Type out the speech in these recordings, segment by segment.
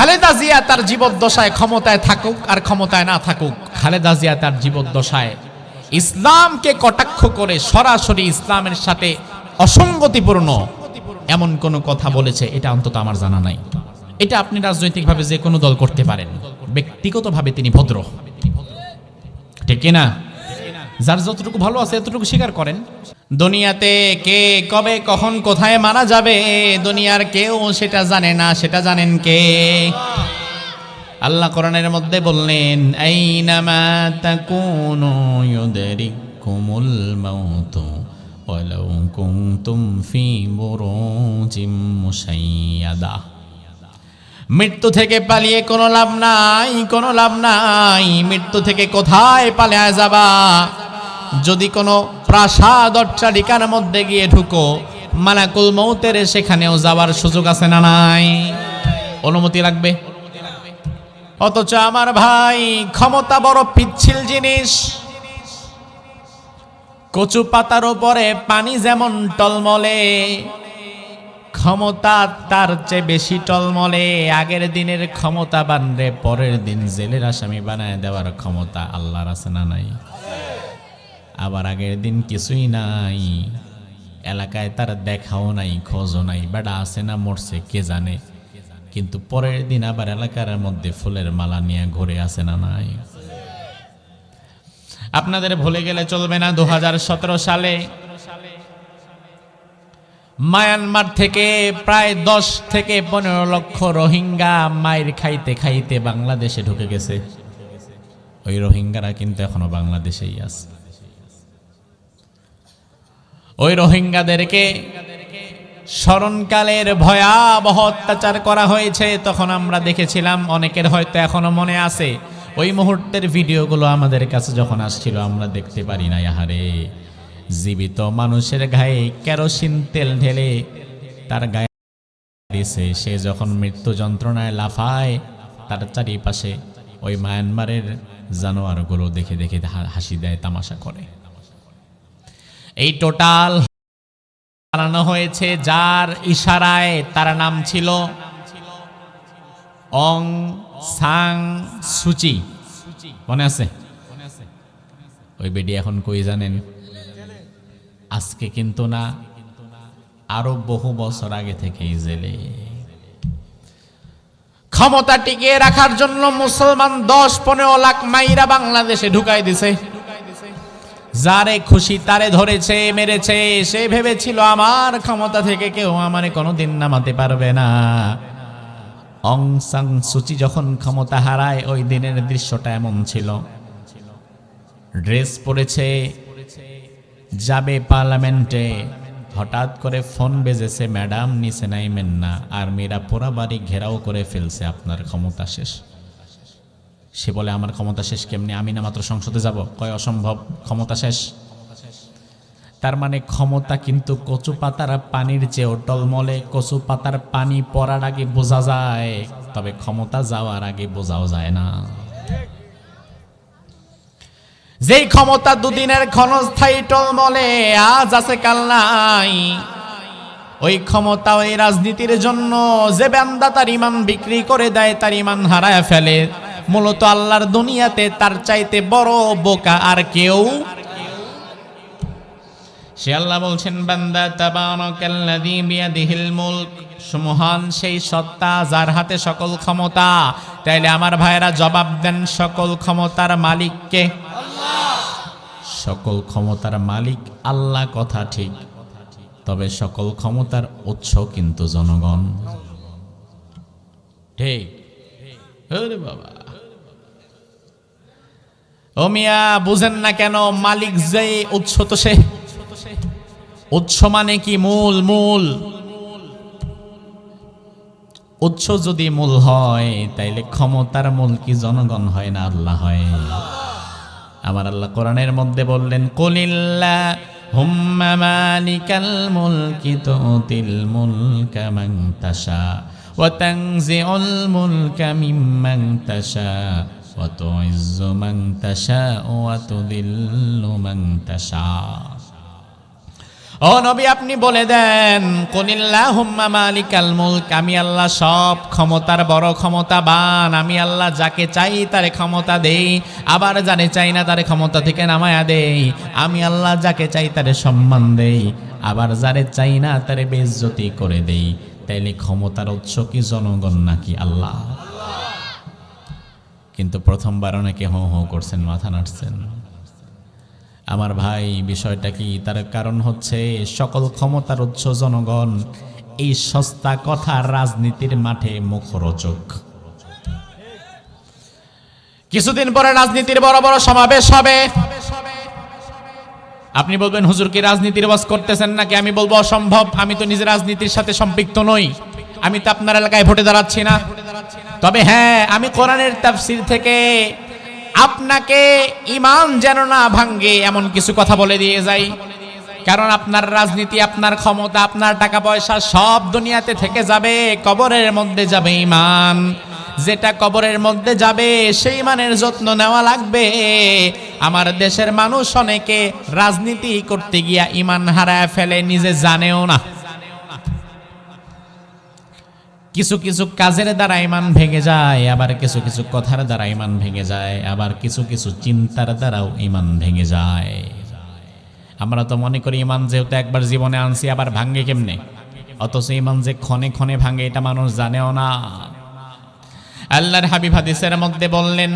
খালেদা জিয়া তার জীবদ্দশায় ক্ষমতায় থাকুক আর ক্ষমতায় না থাকুক, খালেদা জিয়া তার জীবদ্দশায় ইসলামকে কটাক্ষ করে সরাসরি ইসলামের সাথে অসঙ্গতিপূর্ণ এমন কোন কথা বলেছে এটা অন্তত আমার জানা নাই। এটা আপনি রাজনৈতিকভাবে যে কোনো দল করতে পারেন, ব্যক্তিগতভাবে তিনি ভদ্র, ঠিক না? যার যতটুকু ভালো আছে এতটুকু স্বীকার করেন। দুনিয়াতে কে কবে কখন কোথায় মারা যাবে দুনিয়ার কেউ সেটা জানে না, সেটা জানেন কে? আল্লাহ কোরআনের মধ্যে বললেন, আইনামা তাকুনু ইউদরিকুমুল মাউত ওয়ালাউ কুনতুম ফি বুরুজিম মুশাইয়াদা। মৃত্যু থেকে পালিয়ে কোনো লাভ নাই, কোনো লাভ নাই। মৃত্যু থেকে কোথায় পালিয়ে যাবা? যদি কোনো প্রাসাদ অট্টালিকার মধ্যে গিয়ে ঢুকো, মালাকুল মউতের সেখানেও যাওয়ার সুযোগ আছে না নাই? অনুমতি লাগবে। অথচ আমার ভাই, ক্ষমতা বড় পিচ্ছিল জিনিস। কচু পাতার উপরে পানি যেমন টলমলে, ক্ষমতা তার চেয়ে বেশি টলমলে। আগের দিনের ক্ষমতা বানরে পরের দিন জেলের আসামি বানায় দেওয়ার ক্ষমতা আল্লাহর আছে না নাই? আবার আগের দিন কিছুই নাই, এলাকায় তার দেখাও নাই, খোঁজও নাই, বেটা আছে না মরছে কে জানে, কিন্তু পরের দিন আবার এলাকার মধ্যে ফুলের মালা নিয়ে ঘুরে আছে না নাই? আপনাদের ভুলে গেলে চলবে না। 2017 সালে মায়ানমার থেকে প্রায় 10 থেকে 15 লক্ষ রোহিঙ্গা মায়ের খাইতে খাইতে বাংলাদেশে ঢুকে গেছে। ওই রোহিঙ্গারা কিন্তু এখনো বাংলাদেশেই আছে। ওই রোহিঙ্গাদেরকে স্মরণকালের ভয়াবহ অত্যাচার করা হয়েছে, তখন আমরা দেখেছিলাম। অনেকের হয়তো এখনো মনে আছে ওই মুহূর্তের ভিডিওগুলো আমাদের কাছে যখন আসছিল, আমরা দেখতে পারি না। আহারে, জীবিত মানুষের গায়ে কেরোসিন তেল ঢেলে তার গায়ে দিয়েছে। সে যখন মৃত্যু যন্ত্রণায় লাফায়, তার চারিপাশে ওই মায়ানমারের জানোয়ারগুলো দেখে দেখে হাসি দেয়, তামাশা করে। এই টোটাল বানানো হয়েছে যার ইশারায়। তার নাম ছিল অং সাং সুচি, মনে আছে? ওই বেডি এখন কই জানেন? আজকে কিন্তু না, আরো বহু বছর আগে থেকেই জেলে। ক্ষমতা টিকিয়ে রাখার জন্য মুসলমান 10-15 লাখ মাইরা বাংলাদেশে ঢুকাই দিছে। যারে খুশি তারে ধরেছে, মেরেছে। সে ভেবেছিল আমার ক্ষমতা থেকে কেউ আমারে কোনোদিন নামাতে পারবে না। অং সাং সুচি যখন ক্ষমতা হারায়, ওই দিনের দৃশ্যটা এমন ছিল। ড্রেস পরেছে, যাবে পার্লামেন্টে, হঠাৎ করে ফোন বেজেছে, ম্যাডাম নিচে নাইমেন না। আর্মিরা পুরা বাড়ি ঘেরাও করে ফেলছে, আপনার ক্ষমতা শেষ। সে বলে আমার ক্ষমতা শেষ কেমনি? আমি না মাত্র সংসদে যাব? কয় অসম্ভব, ক্ষমতা শেষ। তার মানে ক্ষমতা কিন্তু কচু পাতার পানির চেয়েও টলমলে। কচু পাতার পানি পড়ার আগে বোঝা যায়, তবে ক্ষমতা যাওয়ার আগে বোঝাও যায় না। যেই ক্ষমতা দুদিনের ক্ষণস্থায়ী টলমলে, আজ আছে কাল নাই, ওই ক্ষমতা ওই রাজনীতির জন্য যে বান্দা তার ইমান বিক্রি করে দেয়, তার ইমান হারায় ফেলে। মূলত আল্লাহর দুনিয়াতে তার চাইতে বড় বোকা আর কেউ। সে আল্লাহ বলছেন, বান্দা তাবারাকাল্লাযী বিয়াদিহিল মুলক, সুমহান সেই সত্তা যার হাতে সকল ক্ষমতা। তাইলে আমার ভাইরা জবাব দেন, সকল ক্ষমতার মালিক কে? আল্লাহ। সকল ক্ষমতার মালিক আল্লাহ, কথা ঠিক, তবে সকল ক্ষমতার উৎস কিন্তু জনগণ। ঠিক? ওরে বাবা, ও মিয়া বুঝেন না কেন? মালিক যে, উৎস তো সে। উৎস মানে কি? মূল। মূল উৎস যদি মূল হয়, তাইলে ক্ষমতার মূল কি জনগণ হয় না আল্লাহ হয়? আমার আল্লাহ কোরআনের মধ্যে বললেন, কুলিল্লাহুম্মা মালিকাল মুলকি তুতিল মুলকা মান তাশা ওয়া তানজিউল মুলকা মিম্মান তাশা ওয়া তুইজ্জু মান তাশা ওয়া তুযিল্লু মান তাশা। ও নবী আপনি বলে দেন, কুলিল্লাহুম্মা মালিকাল মুলক, আমি আল্লাহ সব ক্ষমতার বড় ক্ষমতাবান, আমি আল্লাহ যাকে চাই তারে ক্ষমতা দেই, আবার যারে চাই না তারে ক্ষমতা থেকে নামায়া দেই, আমি আল্লাহ যাকে চাই তারে সম্মান দেই, আবার যারে চাই না তারে বেইজ্জতি করে দেই। তাইলে ক্ষমতার উৎস কি জনগণ নাকি আল্লাহ? কিন্তু প্রথমবার অনেকে হো হো করছেন, মাথা নাড়ছেন। আমার ভাই বিষয়টা কি? তার কারণ হচ্ছে সকল ক্ষমতার উৎস জনগণ, এই সস্তা কথা রাজনীতির মাঠে মুখরোচক। কিছুদিন পরে রাজনীতির বড় বড় সমাবেশ হবে, আপনি বলবেন হুজুর কি রাজনীতির ওয়াজ করতেছেন নাকি? আমি বলবো অসম্ভব, আমি তো নিজে রাজনীতির সাথে সম্পৃক্ত নই, আমি তো আপনার এলাকায় ভোটে দাঁড়াচ্ছি না। তবে হ্যাঁ, আমি কোরআনের তাফসীর থেকে আপনাকে ঈমান যেন না ভাঙ্গে এমন কিছু কথা বলে দিয়ে যাই। কারণ আপনার রাজনীতি, আপনার ক্ষমতা, আপনার টাকা পয়সা সব দুনিয়াতে থেকে যাবে, কবরের মধ্যে যাবে ঈমান। যেটা কবরের মধ্যে যাবে সেই ঈমানের যত্ন নেওয়া লাগবে। আমার দেশের মানুষ অনেকে রাজনীতি করতে গিয়া ঈমান হারায় ফেলে, নিজে জানেও না। কিছু কিছু কাজের দ্বারা ঈমান ভেঙে যায়, আবার কিছু কিছু কথার দ্বারা ঈমান ভেঙে যায়, আবার কিছু কিছু চিন্তার দ্বারাও ঈমান ভেঙে যায়। আমরা তো মনে করি ঈমান যেহেতু একবার জীবনে আনছি আবার ভাঙে কেমনে, অথচ ঈমান যে ক্ষণে ক্ষণে ভাঙে এটা মানুষ জানেও না। আল্লাহর হাবিব হাদিসের মধ্যে বললেন,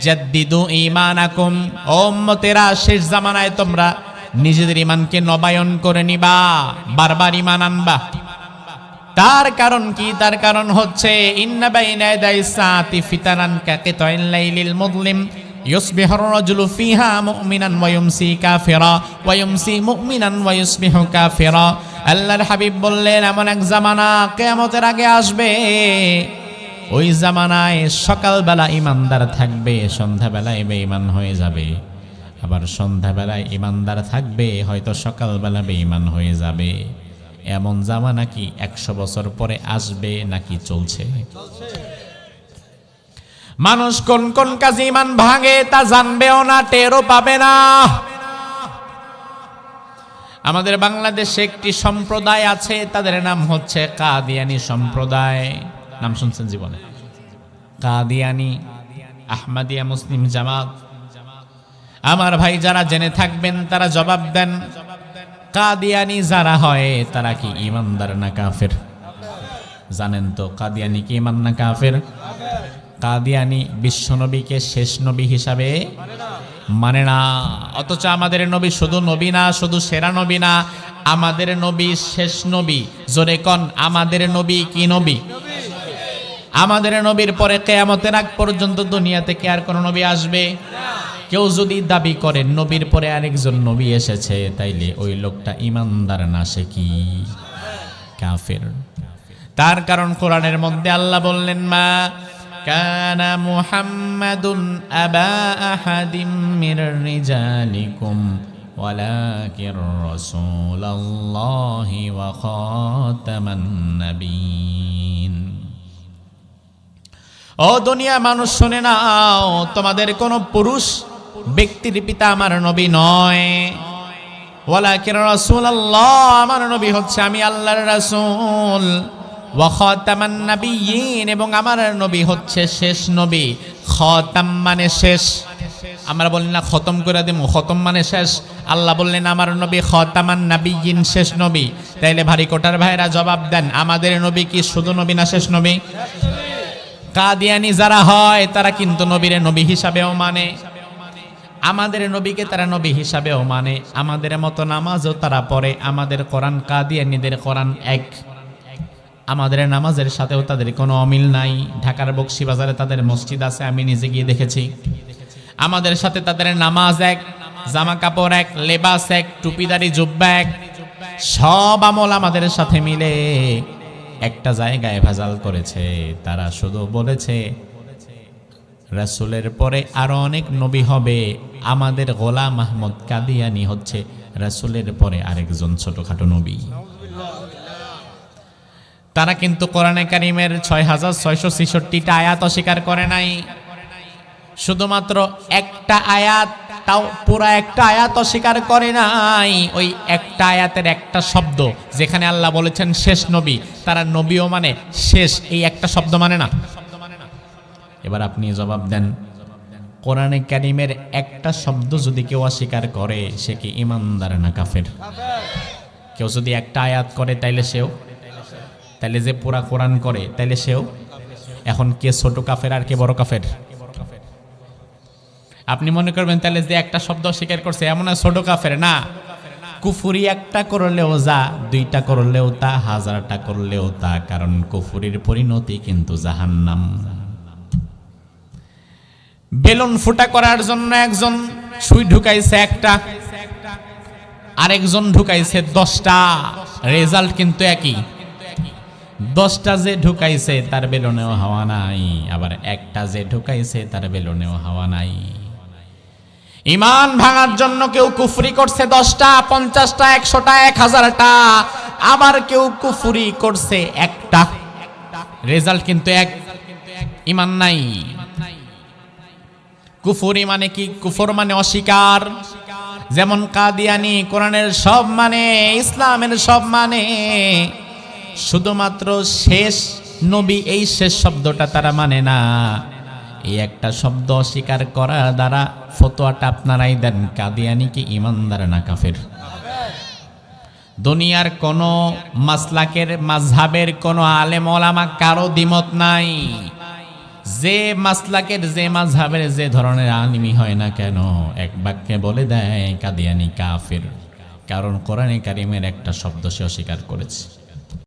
জাদ্দিদু ঈমানাকুম, ও উম্মতেরা শেষ জামানায় তোমরা নিজেদের ঈমানকে নবায়ন করে নিবা, বারবার ঈমান আনবা। তার কারণ কি? তার কারণ হচ্ছে ইন্না বাইনা ইয়াদাইস সাআতি ফিতানান কাকিতাইল লাইলিল মুযলিম ইউসবিহুর রাজুলু ফিহা মুমিনান ওয়া ইউমসি কাফিরা ওয়া ইউমসি মুমিনান ওয়া ইউসবিহু কাফিরা। আল্লাহর হাবিব বললেন, এমন এক জামানা কিয়ামতের আগে আসবে, ওই জামানায় সকালবেলা ঈমানদার থাকবে, সন্ধ্যাবেলায় বেঈমান হয়ে যাবে, আবার সন্ধ্যাবেলায় ঈমানদার থাকবে, হয়তো সকালবেলা বেঈমান হয়ে যাবে। এমন জামানা কি 100 বছর পরে আসবে নাকি চলছে? মানুষ কোন কোন কাজে ঈমান ভাঙে তা জানবেও না, টেরও পাবে না। আমাদের বাংলাদেশে একটি সম্প্রদায় আছে, তাদের নাম হচ্ছে কাদিয়ানী সম্প্রদায়। নাম শুনছেন জীবনে? কাদিয়ানী, আহমদিয়া মুসলিম জামাত। আমার ভাই যারা জেনে থাকবেন তারা জবাব দেন, কাদিয়ানী যারা হয় তারা কি ঈমানদার না কাফের? জানেন তো কাদিয়ানী কি ঈমান না কাফের? কাদিয়ানী বিশ্বনবীকে শেষ নবী হিসাবে মানে না, অথচ আমাদের নবী শুধু নবী না, শুধু সেরা নবী না, আমাদের নবী শেষ নবী। জোরে কোন, আমাদের নবী কি নবী? আমাদের নবীর পরে কিয়ামতের আগ পর্যন্ত দুনিয়া থেকে আর কোন নবী আসবে? কেউ যদি দাবি করেন নবীর পরে আরেকজন নবী এসেছে, তাইলে ওই লোকটা ঈমানদার না, সে কি কাফের। তার কারণ কোরআনের মধ্যে আল্লাহ বললেন, মা কানা মুহাম্মাদুন আবা আহাদিম মির রিজালিকুম ওয়ালাকির রাসূলুল্লাহি ওয়া খাতামান নাবিয়্যিন। ও দুনিয়া মানুষ শুনে নাও, তোমাদের কোন পুরুষ ব্যক্তির পিতা আমার নবী নয়। ওয়ালাকির রাসূলুল্লাহ, আমার নবী হচ্ছে আমি আল্লাহর রাসূল। ওয়া খাতামান নাবিয়্যিন, এবং আমার নবী হচ্ছে শেষ নবী। খাতাম মানে শেষ, আমরা বলি না খতম করে দেবো, খতম মানে শেষ। আল্লাহ বললেন আমার নবী খাতামান নাবিয়্যিন, শেষ নবী। তাইলে ভারী কোটার ভাইরা জবাব দেন, আমাদের নবী কি শুধু নবী না শেষ নবী? কাদিয়ানী যারা হয় তারা কিন্তু নবীরে নবী হিসাবেও মানে, আমাদের নবীকে তারা নবী হিসাবেও মানে, আমাদের মতো নামাজও তারা পড়ে। আমাদের কোরআন কাদিয়ানীদের কোরআন এক, আমাদের নামাজের সাথেও তাদের কোনো অমিল নাই। ঢাকার বকশীবাজারে তাদের মসজিদ আছে, আমি নিজে গিয়ে দেখেছি। আমাদের সাথে তাদের নামাজ এক, জামা কাপড় এক, লেবাস এক, টুপিদারি জুব্বা এক, সব আমল আমাদের সাথে মিলে। একটা জায়গায় ভেজাল করেছে, তারা শুধু বলেছে রাসূলের পরে আরো অনেক নবী হবে, আমাদের গোলাম আহমদ কাদিয়ানী হচ্ছে রাসূলের পরে আরেকজন ছোটখাটো নবী। তারা কিন্তু কোরআনে কারীমের 6666টা আয়াত অস্বীকার করে নাই, শুধুমাত্র একটা আয়াত তাও পুরা একটা আয়াত অস্বীকার করে নাই, ওই একটা আয়াতের একটা শব্দ যেখানে আল্লাহ বলেছেন শেষ নবী, তারা নবীও মানে শেষ, এই একটা শব্দ মানে না। এবার আপনি জবাব দেন, কোরআনে কারিমের একটা শব্দ যদি কেউ অস্বীকার করে সে কি ইমানদার না কাফের? কেউ যদি একটা আয়াত করে তাইলে সেও, তাইলে যে পুরা কোরআন করে তাইলে সেও। এখন কে ছোট কাফের আর কে বড় কাফের? আপনি মনে করবেন তাহলে যে একটা শব্দ অস্বীকার করছে এমন ছোট কাফের না। কুফুরি একটা করলেও যা, দুইটা করলেও তা, হাজারটা করলেও তা, কারণ কুফুরির পরিণতি কিন্তু জাহান্নাম। বেলুন ফুটা করার জন্য একজন সুই ঢুকাইছে একটা, আরেকজন ঢুকাইছে 10টা, রেজাল্ট কিন্তু একই। 10টা যে ঢুকাইছে তার বেলুনেও হাওয়া নাই, আবার একটা যে ঢুকাইছে তার বেলুনেও হাওয়া নাই। ঈমান ভাঙার জন্য কেউ কুফরি করছে 10টা, 50টা, 100টা, 1000টা, আবার কেউ কুফরি করছে একটা, রেজাল্ট কিন্তু এক, ঈমান নাই। কুফরি মানে কি? কুফর মানে অস্বীকার। যেমন কাদিয়ানি কোরআনের সব মানে, ইসলামের সব মানে, শুধুমাত্র শেষ নবী এই শেষ শব্দটা তারা মানে না। এই একটা শব্দ অস্বীকার করা দ্বারা ফতোয়াটা আপনারাই দেন, কাদিয়ানি কি ইমানদার না কাফের? দুনিয়ার কোন মাসলাকের মাযহাবের কোন আলেম ওলামা কারো দ্বিমত নাই। যে মাসলাকের যে মাযহাবের যে ধরনের আলিমই হয় না কেন, এক বাক্যে বলে দেয় কাদিয়ানি কাফের, কারণ কোরআনে কারিমের একটা শব্দ সে অস্বীকার করেছে।